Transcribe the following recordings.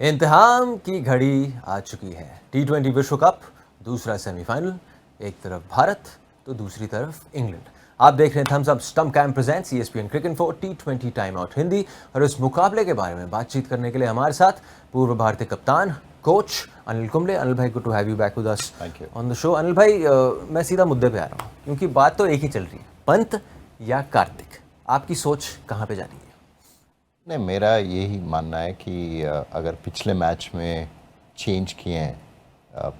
इंतहाम की घड़ी आ चुकी है। T20 विश्व कप दूसरा सेमीफाइनल, एक तरफ भारत तो दूसरी तरफ इंग्लैंड। आप देख रहे हैं Thums Up stump camp presents ESPN cricket info T20 time out Hindi. और इस मुकाबले के बारे में बातचीत करने के लिए हमारे साथ पूर्व भारतीय कप्तान कोच अनिल कुंबले। अनिल भाई, good to have you back with us on the show. Anil भाई, मैं सीधा मुद्दे पे आ रहा हूँ क्योंकि बात तो एक ही चल रही है, पंत या कार्तिक। आपकी सोच कहाँ पे जा रही है? नहीं, मेरा यही मानना है कि अगर पिछले मैच में चेंज किए हैं,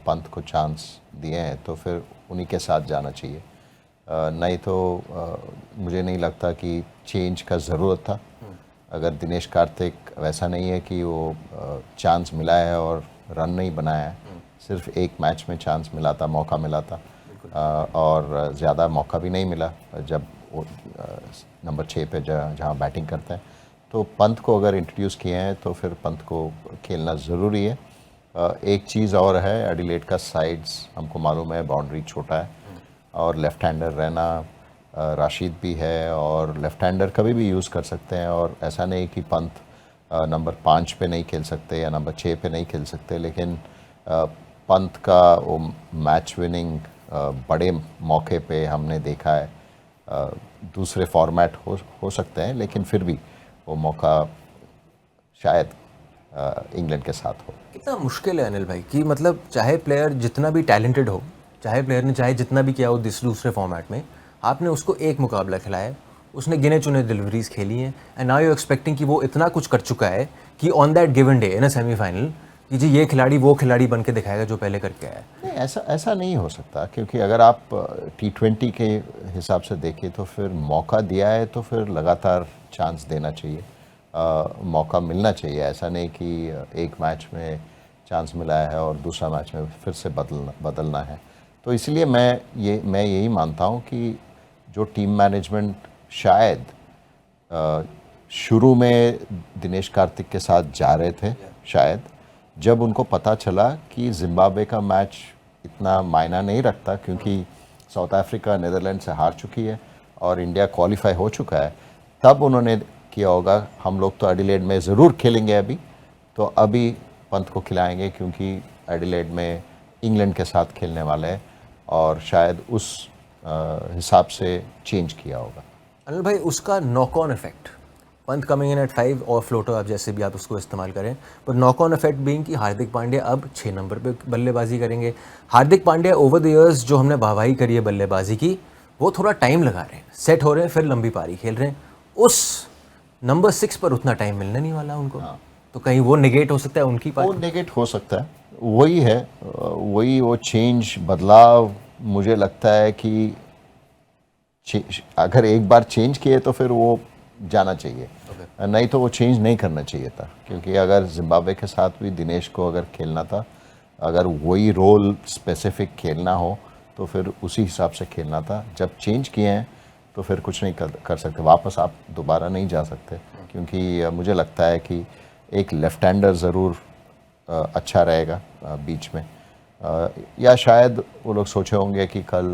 पंत को चांस दिए हैं, तो फिर उन्हीं के साथ जाना चाहिए। नहीं तो मुझे नहीं लगता कि चेंज का ज़रूरत था। अगर दिनेश कार्तिक वैसा नहीं है कि वो चांस मिला है और रन नहीं बनाया है, सिर्फ एक मैच में चांस मिला था, मौका मिला था, और ज़्यादा मौका भी नहीं मिला जब वो नंबर 6 पे जहाँ बैटिंग करते हैं। तो पंत को अगर इंट्रोड्यूस किए हैं तो फिर पंत को खेलना ज़रूरी है। एक चीज़ और है, एडिलेड का साइड्स हमको मालूम है, बाउंड्री छोटा है और लेफ़्ट हैंडर रहना, राशिद भी है और लेफ़्ट हैंडर कभी भी यूज़ कर सकते हैं। और ऐसा नहीं कि पंत नंबर 5 पे नहीं खेल सकते या नंबर 6 पे नहीं खेल सकते, लेकिन पंत का वो मैच विनिंग बड़े मौके पे हमने देखा है। दूसरे फॉर्मेट हो सकते हैं, लेकिन फिर भी वो मौका शायद इंग्लैंड के साथ हो। कितना मुश्किल है अनिल भाई कि मतलब चाहे प्लेयर जितना भी टैलेंटेड हो, चाहे प्लेयर ने चाहे जितना भी किया हो दूसरे फॉर्मेट में, आपने उसको एक मुकाबला खिलाया, उसने गिने चुने डिलीवरीज खेली हैं, एंड नाउ यू एक्सपेक्टिंग कि वो इतना कुछ कर चुका है कि on that given day in a semifinal कि जी ये खिलाड़ी वो खिलाड़ी बन के दिखाएगा जो पहले करके आया है। नहीं, ऐसा नहीं हो सकता, क्योंकि अगर आप T20 के हिसाब से देखें तो फिर मौका दिया है तो फिर लगातार चांस देना चाहिए, मौका मिलना चाहिए। ऐसा नहीं कि एक मैच में चांस मिला है और दूसरा मैच में फिर से बदलना है। तो इसलिए मैं यही मानता हूँ कि जो टीम मैनेजमेंट शायद शुरू में दिनेश कार्तिक के साथ जा रहे थे, शायद जब उनको पता चला कि जिम्बाब्वे का मैच इतना मायना नहीं रखता क्योंकि साउथ अफ्रीका नीदरलैंड से हार चुकी है और इंडिया क्वालिफाई हो चुका है, तब उन्होंने किया होगा हम लोग तो एडिलेड में ज़रूर खेलेंगे अभी, तो अभी पंत को खिलाएंगे क्योंकि एडिलेड में इंग्लैंड के साथ खेलने वाले हैं, और शायद उस हिसाब से चेंज किया होगा। अनिल भाई, उसका knock on effect, Pant coming in at 5 और फ्लोटर आप जैसे भी आप उसको इस्तेमाल करें, पर नॉक ऑन इफेक्ट बीइंग कि हार्दिक पांड्या अब 6 नंबर पे बल्लेबाजी करेंगे। Hardik Pandya over the years जो हमने वाहवाही करी है बल्लेबाजी की, वो थोड़ा टाइम लगा रहे हैं, सेट हो रहे हैं, फिर लंबी पारी खेल रहे हैं। उस नंबर 6 पर उतना टाइम मिलने नहीं वाला उनको। तो कहीं वो नेगेट हो सकता है उनकी पारी। वो नेगेट हो सकता है, वही है, वही वो चेंज बदलाव। मुझे लगता है कि अगर एक बार चेंज किए तो फिर वो जाना चाहिए, नहीं तो वो चेंज नहीं करना चाहिए था। क्योंकि अगर जिम्बाब्वे के साथ भी दिनेश को अगर खेलना था, अगर वही रोल स्पेसिफिक खेलना हो तो फिर उसी हिसाब से खेलना था। जब चेंज किए हैं तो फिर कुछ नहीं कर सकते, वापस आप दोबारा नहीं जा सकते। क्योंकि मुझे लगता है कि एक लेफ़्ट हैंडर ज़रूर अच्छा रहेगा बीच में, या शायद वो लोग सोचे होंगे कि कल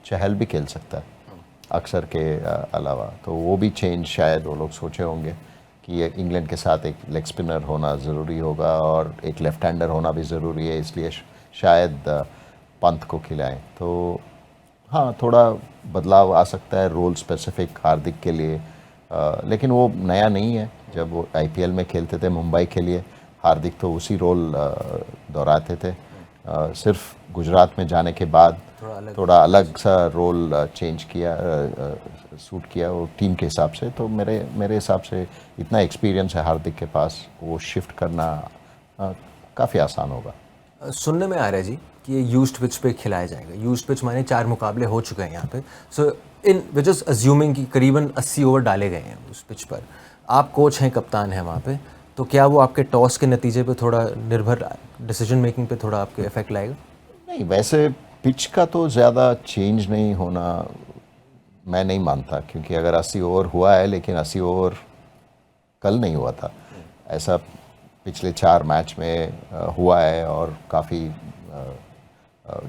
चहल भी खेल सकता है अक्सर के अलावा, तो वो भी चेंज शायद वो लोग सोचे होंगे कि इंग्लैंड के साथ एक लेग स्पिनर होना ज़रूरी होगा और एक लेफ़्ट हैंडर होना भी ज़रूरी है, इसलिए शायद पंत को खिलाएं। तो हाँ, थोड़ा बदलाव आ सकता है रोल स्पेसिफिक हार्दिक के लिए, लेकिन वो नया नहीं है। जब वो IPL में खेलते थे मुंबई के लिए, हार्दिक तो उसी रोल दोहराते थे। सिर्फ गुजरात में जाने के बाद थोड़ा अलग सा रोल चेंज किया, सूट किया वो टीम के हिसाब से। तो मेरे हिसाब से इतना एक्सपीरियंस है हार्दिक के पास, वो शिफ्ट करना काफ़ी आसान होगा। सुनने में आ रहा है जी कि ये यूज्ड पिच पे खिलाया जाएगा। यूज्ड पिच माने 4 मुकाबले हो चुके हैं यहाँ पे, सो इन विच इज़ अज्यूमिंग कि करीबन 80 ओवर डाले गए हैं उस पिच पर। आप कोच हैं, कप्तान हैं वहाँ पे, तो क्या वो आपके टॉस के नतीजे पे थोड़ा निर्भर, डिसीजन मेकिंग पे थोड़ा आपके इफेक्ट लाएगा? नहीं, वैसे पिच का तो ज़्यादा चेंज नहीं होना मैं नहीं मानता, क्योंकि अगर 80 ओवर हुआ है, लेकिन 80 ओवर कल नहीं हुआ था, ऐसा पिछले 4 मैच में हुआ है और काफ़ी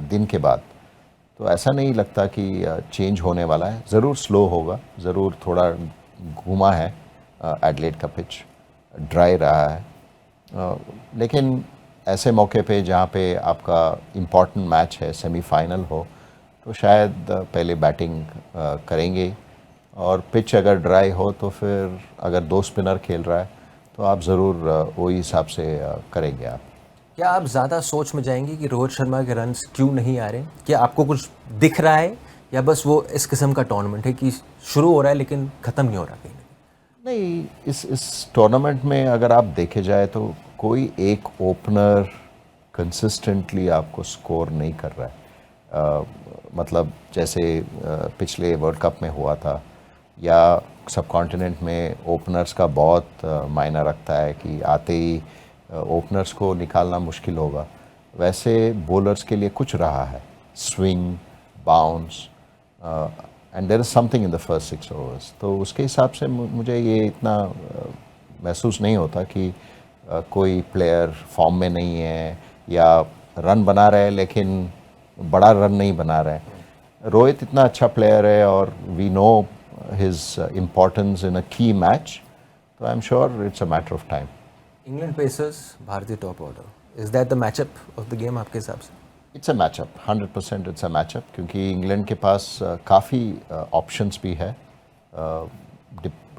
दिन के बाद। तो ऐसा नहीं लगता कि चेंज होने वाला है। ज़रूर स्लो होगा, ज़रूर थोड़ा घूमा है एडिलेड का पिच, ड्राई रहा है, लेकिन ऐसे मौके पे जहाँ पे आपका इम्पॉर्टेंट मैच है, सेमीफाइनल हो, तो शायद पहले बैटिंग करेंगे, और पिच अगर ड्राई हो तो फिर अगर 2 स्पिनर खेल रहा है तो आप ज़रूर वही हिसाब से करेंगे आप। क्या आप ज़्यादा सोच में जाएंगे कि रोहित शर्मा के रन्स क्यों नहीं आ रहे? क्या आपको कुछ दिख रहा है, या बस वो इस किस्म का टूर्नामेंट है कि शुरू हो रहा है लेकिन ख़त्म नहीं हो रहा कहीं? नहीं, इस टूर्नामेंट में अगर आप देखे जाए तो कोई एक ओपनर कंसिस्टेंटली आपको स्कोर नहीं कर रहा है। मतलब जैसे पिछले वर्ल्ड कप में हुआ था, या सब कॉन्टिनेंट में ओपनर्स का बहुत मायना रखता है कि आते ही ओपनर्स को निकालना मुश्किल होगा, वैसे बॉलर्स के लिए कुछ रहा है, swing, bounce, and there is something in the first 6 overs. तो उसके हिसाब से मुझे ये इतना महसूस नहीं होता कि कोई प्लेयर फॉर्म में नहीं है या रन बना रहा है लेकिन बड़ा रन नहीं बना रहा है। रोहित इतना अच्छा प्लेयर है और we know his importance in a key match, तो I am sure it's a matter of time. England pacers, भारतीय top order, is that the matchup of the game आपके हिसाब से? It's a matchup, 100% it's a matchup, क्योंकि England के पास काफ़ी options भी है।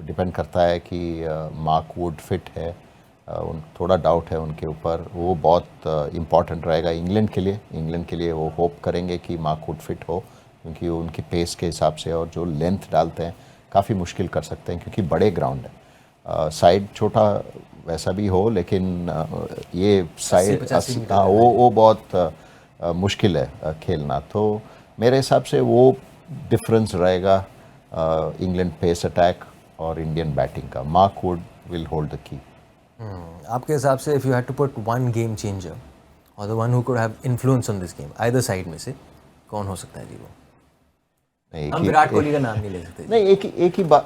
डिपेंड करता है कि मार्क वुड फिट है, थोड़ा डाउट है उनके ऊपर, वो बहुत इम्पॉर्टेंट रहेगा इंग्लैंड के लिए। इंग्लैंड के लिए वो होप करेंगे कि मार्क वुड फिट हो, क्योंकि वो उनकी पेस के हिसाब से और जो लेंथ डालते हैं काफ़ी मुश्किल कर सकते हैं, क्योंकि बड़े ग्राउंड है। साइड छोटा वैसा भी हो, लेकिन ये साइड 80-85 हाँ, वो बहुत मुश्किल है खेलना। तो मेरे हिसाब से वो डिफरेंस रहेगा इंग्लैंड पेस अटैक और इंडियन बैटिंग का। Mark Wood will hold the key. आपके हिसाब से if you had to put one game changer और the one who could have influence on this game, either side में से कौन हो सकता है जी वो? हम विराट कोहली का नाम नहीं ले सकते। नहीं,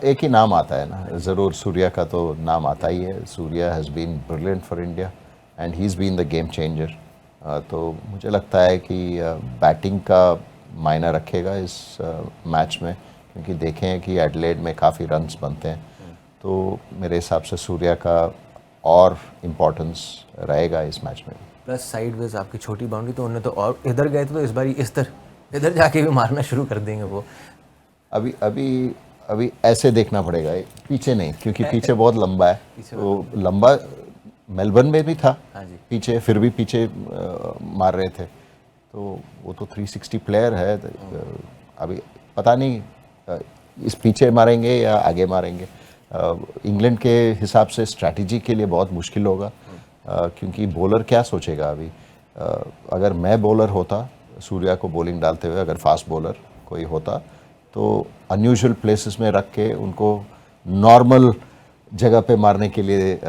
एक ही नाम आता है ना, ज़रूर सूर्या का तो नाम आता ही है। Surya has been brilliant for India and he is been the game changer. तो मुझे लगता है कि बैटिंग का मायना रखेगा इस मैच में, क्योंकि देखें हैं कि एडलेड में काफ़ी रन्स बनते हैं, तो मेरे हिसाब से सूर्या का और इम्पोर्टेंस रहेगा इस मैच में। प्लस साइड वेज आपकी छोटी बाउंड्री, तो उन्हें तो और इधर गए थे, तो इस बार इधर जाके भी मारना शुरू कर देंगे वो। अभी ऐसे देखना पड़ेगा, पीछे नहीं, क्योंकि पीछे बहुत लंबा है। तो लंबा मेलबर्न में भी था पीछे, फिर भी पीछे मार रहे थे, तो वो तो 360 प्लेयर है। अभी पता नहीं इस पीछे मारेंगे या आगे मारेंगे। इंग्लैंड के हिसाब से स्ट्रैटेजी के लिए बहुत मुश्किल होगा, क्योंकि बॉलर क्या सोचेगा अभी। अगर मैं बॉलर होता, सूर्या को बॉलिंग डालते हुए अगर फास्ट बॉलर कोई होता, तो अनयूजुअल प्लेसेस में रख के उनको नॉर्मल जगह पे मारने के लिए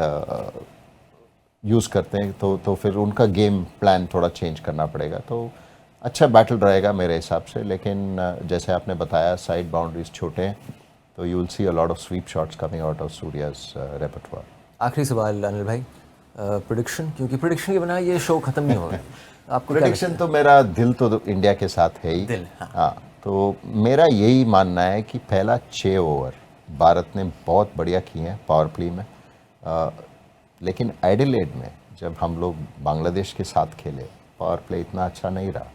यूज़ करते हैं, तो फिर उनका गेम प्लान थोड़ा चेंज करना पड़ेगा। तो अच्छा बैटल रहेगा मेरे हिसाब से, लेकिन जैसे आपने बताया साइड बाउंड्रीज छोटे हैं, तो you will see a lot of sweep shots coming out of Surya's रेpertoire। आखिरी सवाल अनिल भाई, प्रेडिक्शन, क्योंकि प्रेडिक्शन के बिना ये शो खत्म नहीं होगा। आपको प्रेडिक्शन तो मेरा दिल तो इंडिया के साथ है ही। दिल, हाँ, तो मेरा यही मानना है कि पहला 6 ओवर भारत ने बहुत बढ़िया किए हैं पावर प्ले में, लेकिन एडिलेड में जब हम लोग बांग्लादेश के साथ खेले, पावर प्ले इतना अच्छा नहीं रहा।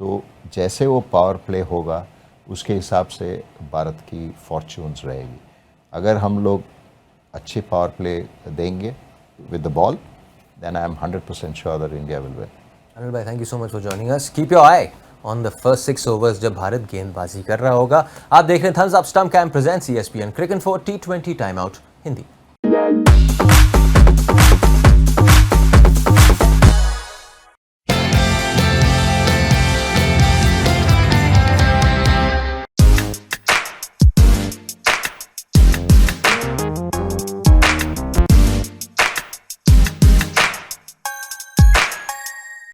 तो जैसे वो पावर प्ले होगा उसके हिसाब से भारत की फॉर्च्यून्स रहेगी। अगर हम लोग अच्छे पावर प्ले देंगे with the ball, then I am 100% sure that India will win. Anil भाई, thank you so much for joining us. Keep your eye on the first 6 overs जब भारत गेंदबाजी कर रहा होगा। आप देख रहे हैं Thums Up stump camp presents ESPN cricket for T20 time out Hindi.